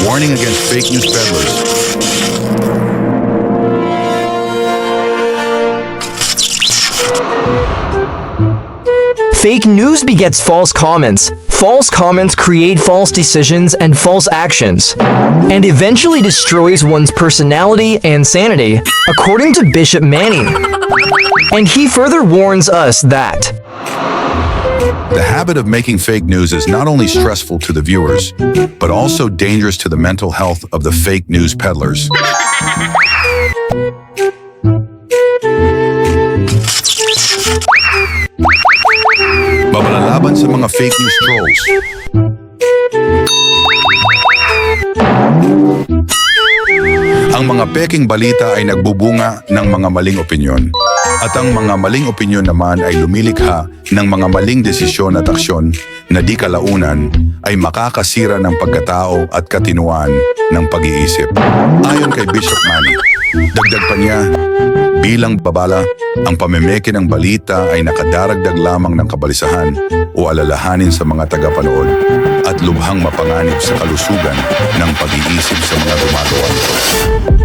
Warning against fake news peddlers. Fake news begets false comments. False comments create false decisions and false actions, and eventually destroys one's personality and sanity, according to Bishop Manning. And he further warns us that The habit of making fake news is not only stressful to the viewers, but also dangerous to the mental health of the fake news peddlers. Babalalaban sa mga fake news trolls. Ang mga peking balita ay nagbubunga ng mga maling opinyon. At ang mga maling opinyon naman ay lumilikha ng mga maling desisyon at aksyon na di kalaunan ay makakasira ng pagkatao at katinuan ng pag-iisip. Ayon kay Bishop Manning, dagdag pa niya, bilang babala, ang pamemeke ng balita ay nakadaragdag lamang ng kabalisahan o alalahanin sa mga tagapanood at lubhang mapanganib sa kalusugan ng pag-iisip sa mga gumagawa nito.